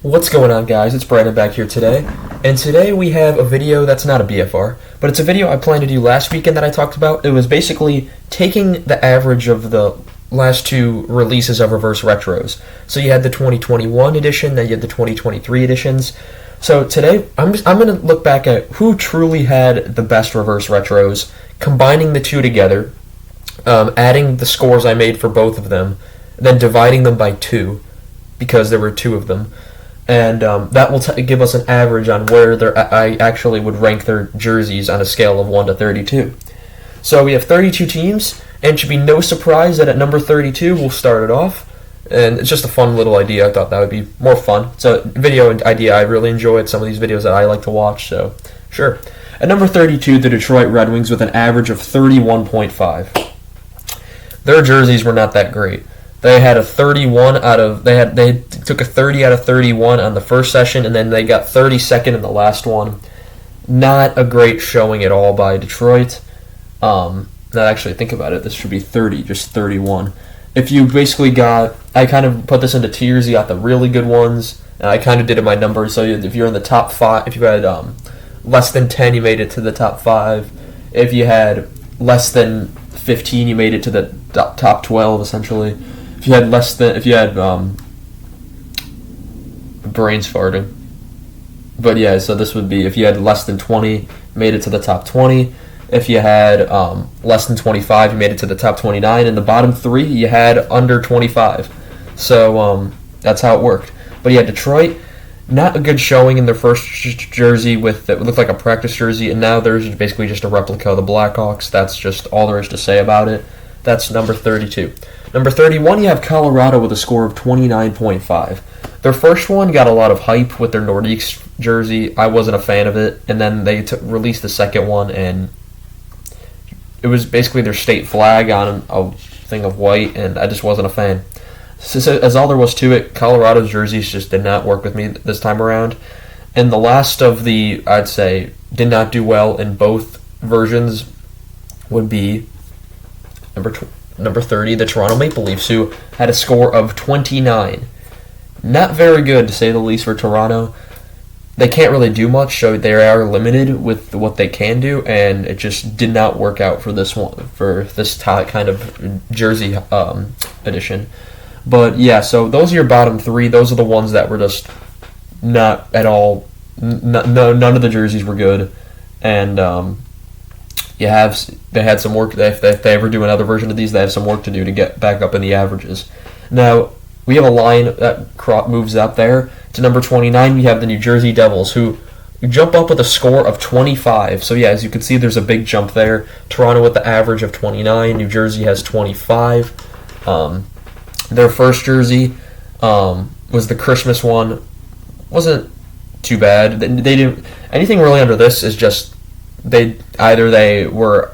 What's going on, guys? It's Brandon back here today, and today we have a video that's not a BFR, but it's a video I planned to do last weekend that I talked about. It was basically taking the average of the last two releases of reverse retros. So you had the 2021 edition, then you had the 2023 editions. So today I'm going to look back at who truly had the best reverse retros, combining the two together, adding the scores I made for both of them, then dividing them by two, because there were two of them. And that will give us an average on where I actually would rank their jerseys on a scale of 1 to 32. So we have 32 teams, and it should be no surprise that at number 32 we'll start it off. And it's just a fun little idea. I thought that would be more fun. It's a video idea I really enjoyed, some of these videos that I like to watch, so sure. At number 32, the Detroit Red Wings with an average of 31.5. Their jerseys were not that great. They had a 31 out of they took a 30 out of 31 on the first session, and then they got 32nd in the last one. Not a great showing at all by Detroit. Now actually think about it, this should be 30, just 31. If you basically got, I kind of put this into tiers. You got the really good ones, and I kind of did it by numbers. So if you're in the top 5, if you had less than 10, you made it to the top 5. If you had less than 15, you made it to the top 12 essentially. If you had brains farting. But yeah, so this would be if you had less than 20, made it to the top 20. If you had less than 25, you made it to the top 29. And the bottom 3, you had under 25. So that's how it worked. But yeah, Detroit, not a good showing in their first jersey it looked like a practice jersey, and now there's basically just a replica of the Blackhawks. That's just all there is to say about it. That's number 32. Number 31, you have Colorado with a score of 29.5. Their first one got a lot of hype with their Nordiques jersey. I wasn't a fan of it, and then they released the second one, and it was basically their state flag on a thing of white, and I just wasn't a fan. So, as all there was to it, Colorado's jerseys just did not work with me this time around. And the last of the, I'd say, did not do well in both versions would be number 30, the Toronto Maple Leafs, who had a score of 29. Not very good, to say the least, for Toronto. They can't really do much, so they are limited with what they can do, and it just did not work out for this kind of jersey edition. But yeah, so those are your bottom 3. Those are the ones that were just not at all. None of the jerseys were good, and they had some work. If they ever do another version of these, they have some work to do to get back up in the averages. Now we have a line that moves up there to number 29. We have the New Jersey Devils, who jump up with a score of 25. So yeah, as you can see, there's a big jump there. Toronto with the average of 29. New Jersey has 25. Their first jersey was the Christmas one. Wasn't too bad. They didn't anything really under this. Is just they were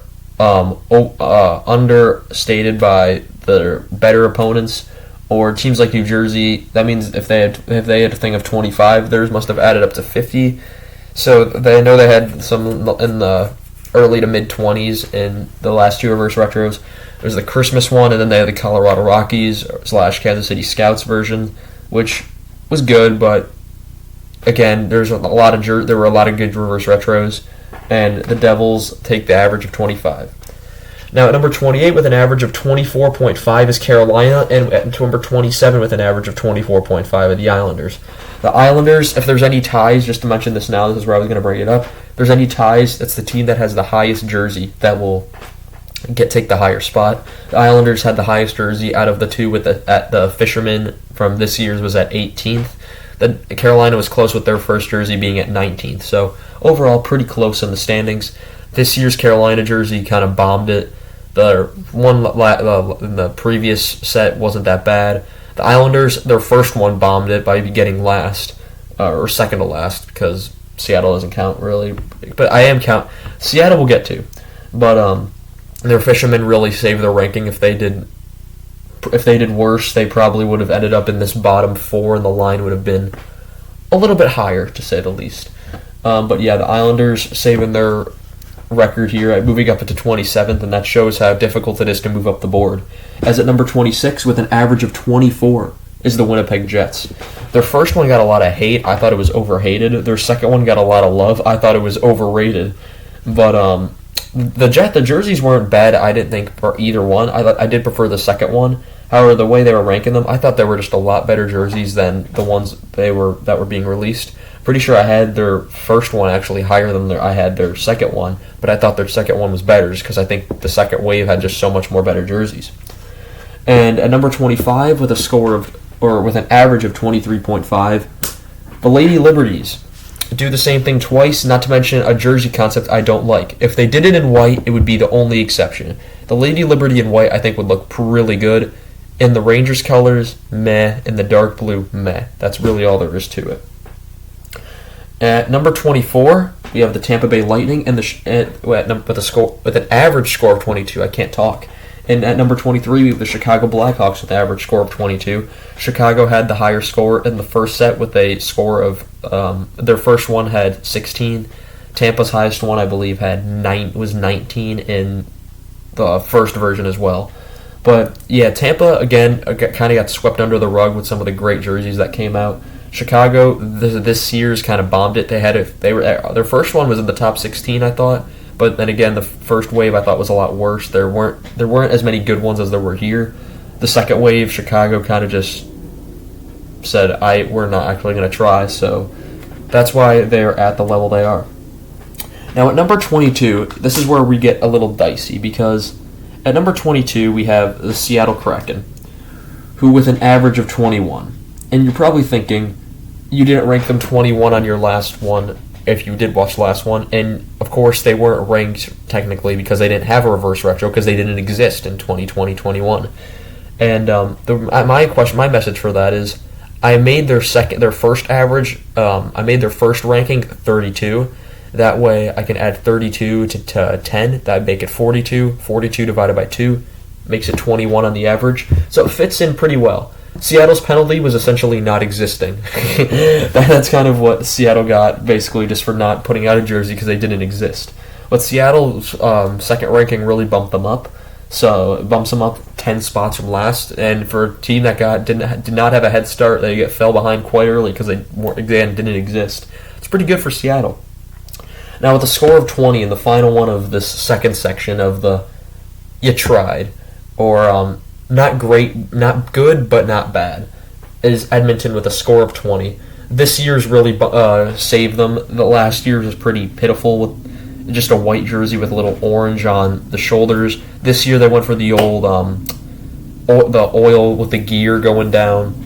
understated by their better opponents, or teams like New Jersey. That means if they had a thing of 25, theirs must have added up to 50. So they know they had some in the early to mid 20s in the last two reverse retros. There's the Christmas one, and then they had the Colorado Rockies / Kansas City Scouts version, which was good, but again, there were a lot of good reverse retros, and the Devils take the average of 25. Now at number 28 with an average of 24.5 is Carolina, and at number 27 with an average of 24.5 are the Islanders. The Islanders, if there's any ties, just to mention this now, this is where I was going to bring it up. If there's any ties, that's the team that has the highest jersey that will take the higher spot. The Islanders had the highest jersey out of the two at the Fisherman from this year's was at 18th. Then Carolina was close with their first jersey being at 19th. So overall, pretty close in the standings. This year's Carolina jersey kind of bombed it. The one in the previous set wasn't that bad. The Islanders, their first one bombed it by getting last, or second to last, because Seattle doesn't count really. But I am count. Seattle will get to. But their Fishermen really saved their ranking. If they did worse, they probably would have ended up in this bottom 4, and the line would have been a little bit higher, to say the least. But yeah, the Islanders saving their record here, moving up into 27th, and that shows how difficult it is to move up the board. As at number 26 with an average of 24. is the Winnipeg Jets. Their first one got a lot of hate. I thought it was overhated. Their second one got a lot of love. I thought it was overrated. But the jerseys weren't bad. I didn't think for either one. I did prefer the second one. However, the way they were ranking them, I thought they were just a lot better jerseys than the ones that were being released. Pretty sure I had their first one actually higher than I had their second one, but I thought their second one was better just because I think the second wave had just so much more better jerseys. And at number 25, with an average of 23.5, the Lady Liberties do the same thing twice, not to mention a jersey concept I don't like. If they did it in white, it would be the only exception. The Lady Liberty in white I think would look really good. In the Rangers colors, meh. In the dark blue, meh. That's really all there is to it. At number 24, we have the Tampa Bay Lightning with an average score of 22. I can't talk. And at number 23, we have the Chicago Blackhawks with an average score of 22. Chicago had the higher score in the first set with a score of their first one had 16. Tampa's highest one, I believe, was 19 in the first version as well. But yeah, Tampa again kind of got swept under the rug with some of the great jerseys that came out. Chicago this year's kind of bombed it. Their first one was in the top 16, I thought, but then again the first wave I thought was a lot worse. There weren't as many good ones as there were here. The second wave, Chicago kind of just said, we're not actually going to try, so that's why they're at the level they are. Now at number 22, this is where we get a little dicey because at number 22, we have the Seattle Kraken, who with an average of 21. And you're probably thinking, you didn't rank them 21 on your last one if you did watch the last one. And, of course, they weren't ranked technically because they didn't have a reverse retro because they didn't exist in 2020-21. And my message for that is I made their first ranking 32. That way I can add 32 to 10. That would make it 42. 42 divided by 2 makes it 21 on the average. So it fits in pretty well. Seattle's penalty was essentially not existing. That's kind of what Seattle got, basically, just for not putting out a jersey because they didn't exist. But Seattle's second ranking really bumped them up. So it bumps them up 10 spots from last. And for a team that did not have a head start, they fell behind quite early because they didn't exist. It's pretty good for Seattle. Now, with a score of 20 in the final one of this second section of the you tried, or not great, not good, but not bad, is Edmonton with a score of 20. This year's really saved them. The last year's was pretty pitiful with just a white jersey with a little orange on the shoulders. This year they went for the old the oil with the gear going down.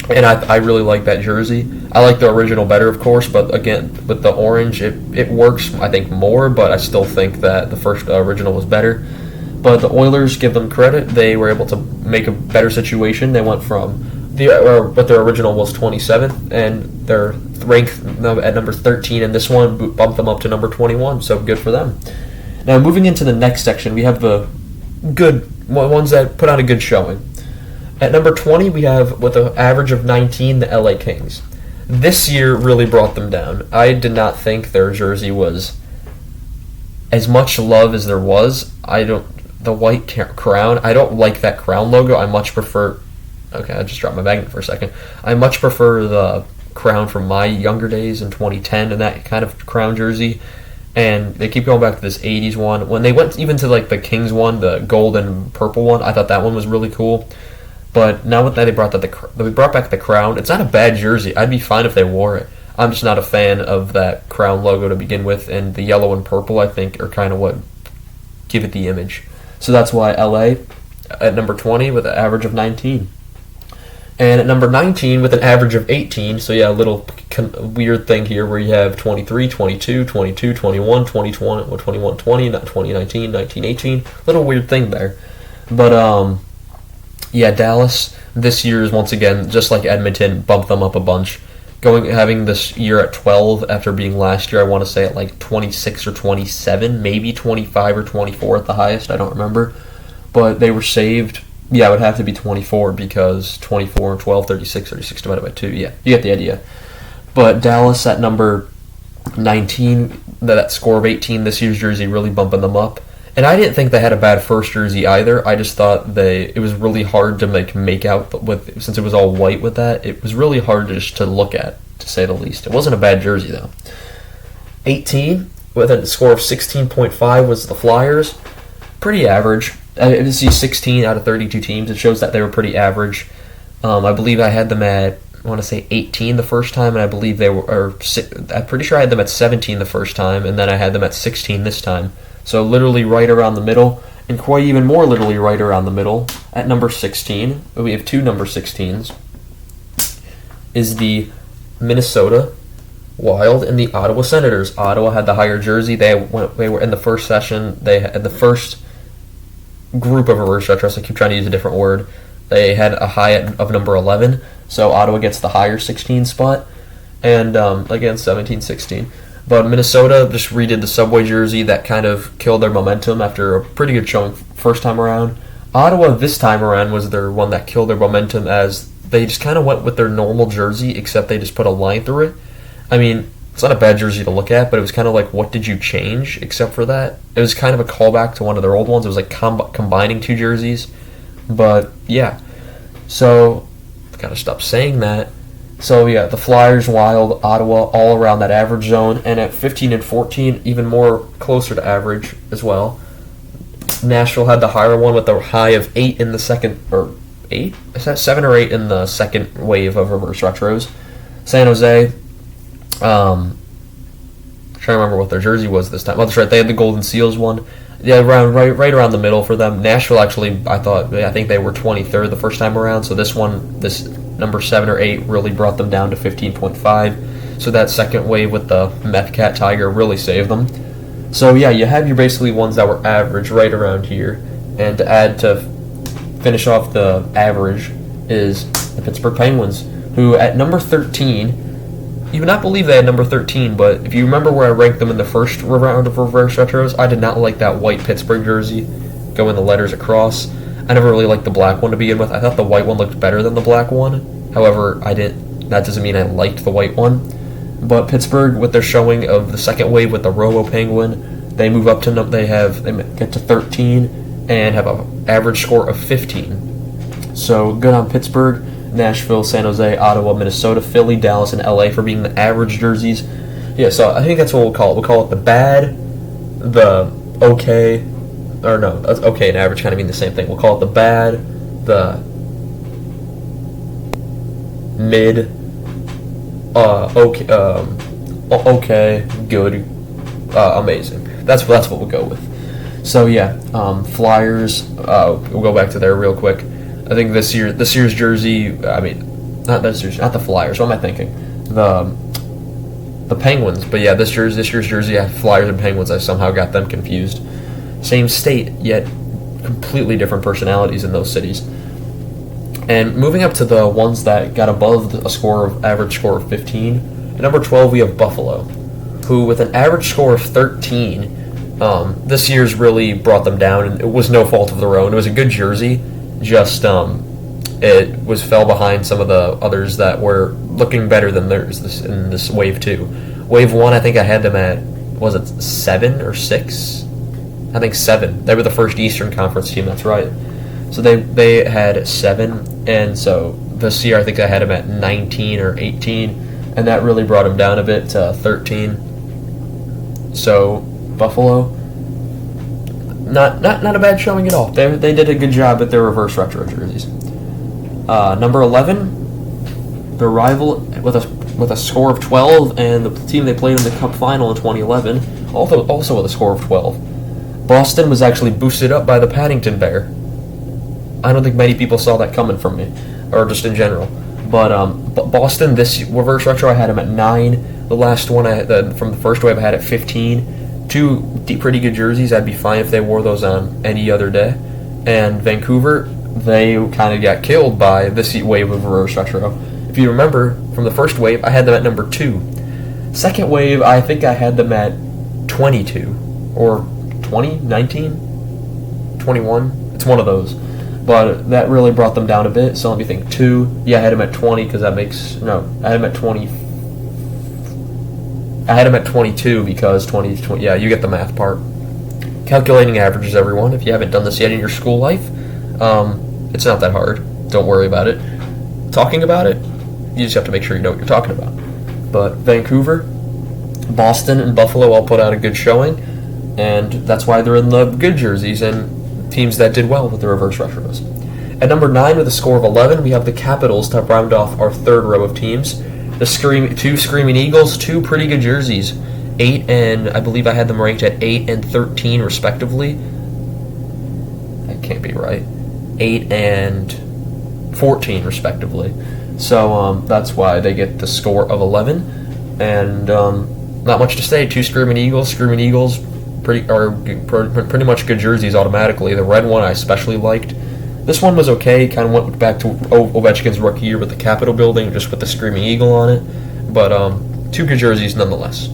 And I really like that jersey. I like the original better, of course, but again, with the orange, it works, I think, more, but I still think that the first original was better. But the Oilers, give them credit, they were able to make a better situation. They went from what their original was 27th, and their rank at number 13, and this one bumped them up to number 21, so good for them. Now, moving into the next section, we have the good ones that put on a good showing. At number 20, we have, with an average of 19, the LA Kings. This year really brought them down. I did not think their jersey was as much love as there was. The white crown, I don't like that crown logo. I much prefer... Okay, I just dropped my magnet for a second. I much prefer the crown from my younger days in 2010 and that kind of crown jersey. And they keep going back to this 80s one. When they went even to like the Kings one, the gold and purple one, I thought that one was really cool. But now that they brought back the crown, it's not a bad jersey. I'd be fine if they wore it. I'm just not a fan of that crown logo to begin with, and the yellow and purple, I think, are kind of what give it the image. So that's why LA at number 20 with an average of 19. And at number 19 with an average of 18, so yeah, a little weird thing here where you have 23, 22, 22, 21, 2020, 21, 20, not 2019, 19, 18. Little weird thing there. But, yeah, Dallas this year is once again, just like Edmonton, bumped them up a bunch. Having this year at 12 after being last year, I want to say at like 26 or 27, maybe 25 or 24 at the highest, I don't remember. But they were saved. Yeah, it would have to be 24 because 24, 12, 36, 36 divided by 2. Yeah, you get the idea. But Dallas at number 19, that score of 18, this year's jersey really bumping them up. And I didn't think they had a bad first jersey either. I just thought it was really hard to make out with, since it was all white with that. It was really hard to look at, to say the least. It wasn't a bad jersey though. 18 with a score of 16.5 was the Flyers. Pretty average. I didn't see 16 out of 32 teams. It shows that they were pretty average. I believe I had them at, I want to say 18 the first time, and I believe they were, I'm pretty sure I had them at 17 the first time, and then I had them at 16 this time. So literally right around the middle, and quite even more literally right around the middle, at number 16, we have two number 16s, is the Minnesota Wild and the Ottawa Senators. Ottawa had the higher jersey. They were in the first session. They had the first group of reverse retros. I keep trying to use a different word. They had a high of number 11, so Ottawa gets the higher 16 spot, and again 17-16. But Minnesota just redid the Subway jersey. That kind of killed their momentum after a pretty good showing first time around. Ottawa this time around was their one that killed their momentum, as they just kind of went with their normal jersey, except they just put a line through it. I mean, it's not a bad jersey to look at, but it was kind of like, what did you change except for that? It was kind of a callback to one of their old ones. It was like combining two jerseys. But, yeah. So, I've got to stop saying that. So, yeah, the Flyers, Wild, Ottawa, all around that average zone. And at 15 and 14, even more closer to average as well. Nashville had the higher one with a high of 8 in the second, or 8? Is that 7 or 8 in the second wave of reverse retros? San Jose, trying to remember what their jersey was this time. Oh, that's right, they had the Golden Seals one. Yeah, right around the middle for them. Nashville actually, I think they were 23rd the first time around, so this number 7 or 8 really brought them down to 15.5. So that second wave with the Meth Cat Tiger really saved them. So yeah, you have your basically ones that were average right around here, and to add to finish off the average is the Pittsburgh Penguins, who at number 13. You would not believe they had number 13, but if you remember where I ranked them in the first round of reverse retros, I did not like that white Pittsburgh jersey going the letters across. I never really liked the black one to begin with. I thought the white one looked better than the black one. However, that doesn't mean I liked the white one. But Pittsburgh, with their showing of the second wave with the Robo Penguin, they move up to they get to 13 and have an average score of 15. So good on Pittsburgh. Nashville, San Jose, Ottawa, Minnesota, Philly, Dallas, and LA for being the average jerseys. Yeah, so I think that's what we'll call it. We'll call it the bad, the okay, or no, okay and average kind of mean the same thing. We'll call it the bad, the mid, okay, good, amazing. That's what we'll go with. So yeah, Flyers. We'll go back to there real quick. I think this year's jersey. I mean, not the Flyers. What am I thinking? The Penguins. But yeah, this year's jersey, I have Flyers and Penguins. I somehow got them confused. Same state, yet completely different personalities in those cities. And moving up to the ones that got above average score of 15. At number 12, we have Buffalo, who with an average score of 13, this year's really brought them down, and it was no fault of their own. It was a good jersey. Just it fell behind some of the others that were looking better than theirs in this wave 2. Wave 1, I think I had them at, was it 7 or 6? I think 7. They were the first Eastern Conference team. That's right. So they had 7, and so this year I think I had them at 19 or 18, and that really brought them down a bit to 13. So Buffalo. Not a bad showing at all. They did a good job with their reverse retro jerseys. Number 11, their rival with a score of 12, and the team they played in the Cup final in 2011, also with a score of 12. Boston was actually boosted up by the Paddington Bear. I don't think many people saw that coming from me, or just in general. But Boston, this reverse retro, I had them at 9. The last one from the first wave, I had at 15. Two pretty good jerseys. I'd be fine if they wore those on any other day. And Vancouver, they kind of got killed by this wave of reverse retro. If you remember, from the first wave, I had them at number 2. Second wave, I think I had them at 22. Or 20? 19? 21? It's one of those. But that really brought them down a bit, so let me think. 2. Yeah, I had them at 20 because that makes... No, I had them at 20... I had him at 22 because 20, yeah, you get the math part. calculating averages, everyone. If you haven't done this yet in your school life, it's not that hard. Don't worry about it. Talking about it, you just have to make sure you know what you're talking about. But Vancouver, Boston, and Buffalo all put out a good showing, and that's why they're in the good jerseys and teams that did well with the reverse retros. At number 9 with a score of 11, we have the Capitals to round off our third row of teams. The two Screaming Eagles, two pretty good jerseys. 8 and I believe I had them ranked at 8 and 13 respectively. That can't be right. 8 and 14 respectively. So that's why they get the score of 11. And not much to say. Two Screaming Eagles. Screaming Eagles pretty much good jerseys automatically. The red one I especially liked. This one was okay. Kind of went back to Ovechkin's rookie year with the Capitol building, just with the Screaming Eagle on it. But two good jerseys nonetheless.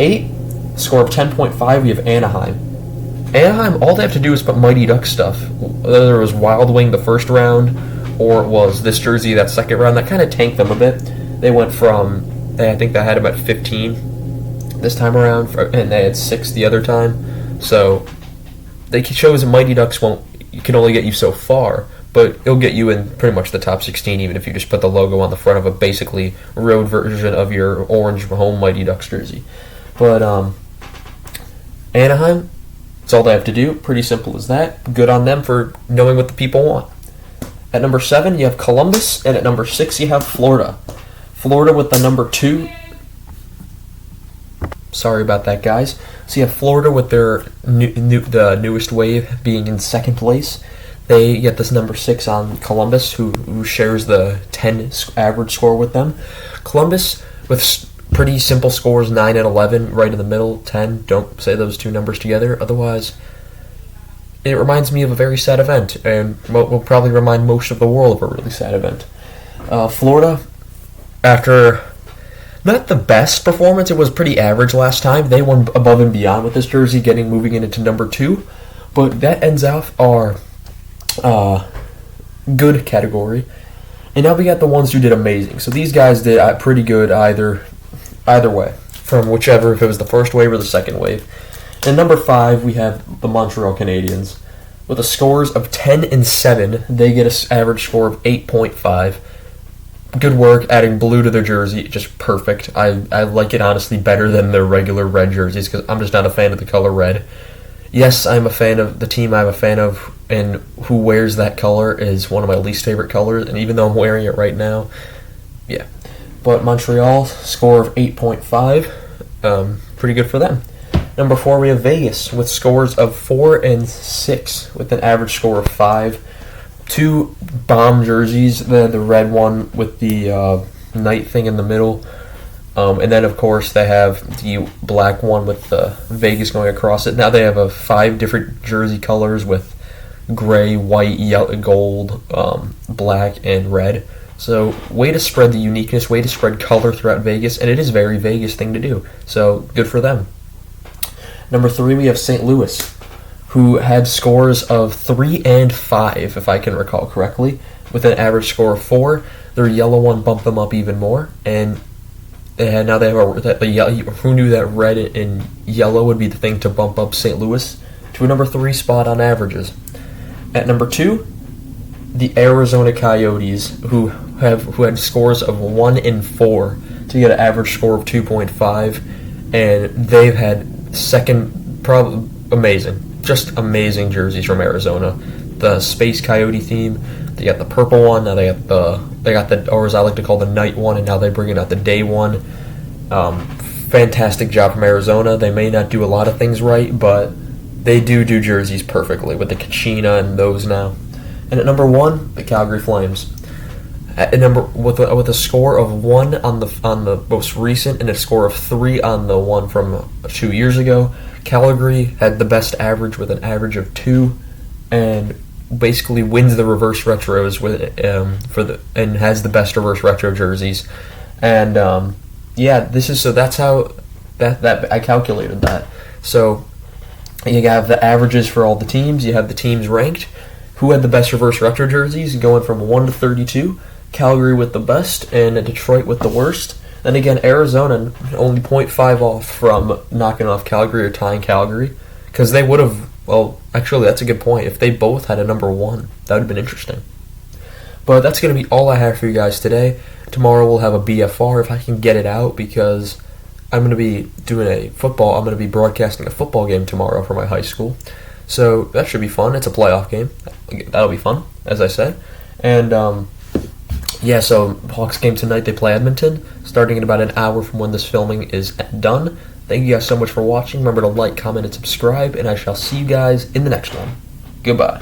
8, score of 10.5, we have Anaheim. Anaheim, all they have to do is put Mighty Duck stuff. Whether it was Wild Wing the first round, or it was this jersey that second round, that kind of tanked them a bit. They went from, I think they had about 15 this time around, and they had 6 the other time. So they chose Mighty Ducks can only get you so far, but it'll get you in pretty much the top 16 even if you just put the logo on the front of a basically road version of your orange home Mighty Ducks jersey. But Anaheim, that's all they have to do. Pretty simple as that. Good on them for knowing what the people want. At number 7, you have Columbus, and at number 6, you have Florida. Florida with the number 2. Sorry about that, guys. So you have Florida with their the newest wave being in second place. They get this number 6 on Columbus, who shares the 10 average score with them. Columbus with pretty simple scores, 9 and 11, right in the middle, 10. Don't say those two numbers together, otherwise it reminds me of a very sad event, and will probably remind most of the world of a really sad event. Florida, after not the best performance, it was pretty average last time. They won above and beyond with this jersey, moving into number 2, but that ends off our good category. And now we got the ones who did amazing. So these guys did pretty good either way, from whichever, if it was the first wave or the second wave. And number 5, we have the Montreal Canadiens. With the scores of 10 and 7, they get an average score of 8.5. Good work adding blue to their jersey, just perfect. I like it honestly better than their regular red jerseys because I'm just not a fan of the color red. Yes, I'm a fan of the team I'm a fan of, and who wears that color is one of my least favorite colors, and even though I'm wearing it right now, yeah. But Montreal, score of 8.5, pretty good for them. Number 4, we have Vegas with scores of 4 and 6 with an average score of 5. Two bomb jerseys, the red one with the knight thing in the middle, and then of course they have the black one with the Vegas going across it. Now they have 5 different jersey colors with gray, white, yellow, gold, black, and red. So way to spread the uniqueness, way to spread color throughout Vegas, and it is a very Vegas thing to do. So good for them. Number 3, we have St. Louis, who had scores of 3 and 5, if I can recall correctly, with an average score of 4. Their yellow one bumped them up even more, and now they have who knew that red and yellow would be the thing to bump up St. Louis to a number 3 spot on averages. At number 2, the Arizona Coyotes, who had scores of 1 and 4 to get an average score of 2.5, and they've had just amazing jerseys from Arizona. The Space Coyote theme, they got the purple one, now they got the, or as I like to call, the night one, and now they're bringing out the day one. Fantastic job from Arizona. They may not do a lot of things right, but they do jerseys perfectly with the Kachina and those now. And at number 1, the Calgary Flames. With a score of 1 on the most recent and a score of 3 on the one from 2 years ago, Calgary had the best average with an average of 2, and basically wins the reverse retros and has the best reverse retro jerseys. And that's how that I calculated that. So you have the averages for all the teams. You have the teams ranked. Who had the best reverse retro jerseys going from 1 to 32? Calgary with the best, and Detroit with the worst. Then again, Arizona only 0.5 off from knocking off Calgary or tying Calgary. Because they would have, well, actually, that's a good point. If they both had a number one, that would have been interesting. But that's going to be all I have for you guys today. Tomorrow we'll have a BFR if I can get it out, because I'm going to be doing I'm going to be broadcasting a football game tomorrow for my high school. So that should be fun. It's a playoff game. That'll be fun, as I said. And, so Hawks game tonight, they play Edmonton, starting in about an hour from when this filming is done. Thank you guys so much for watching. Remember to like, comment, and subscribe, and I shall see you guys in the next one. Goodbye.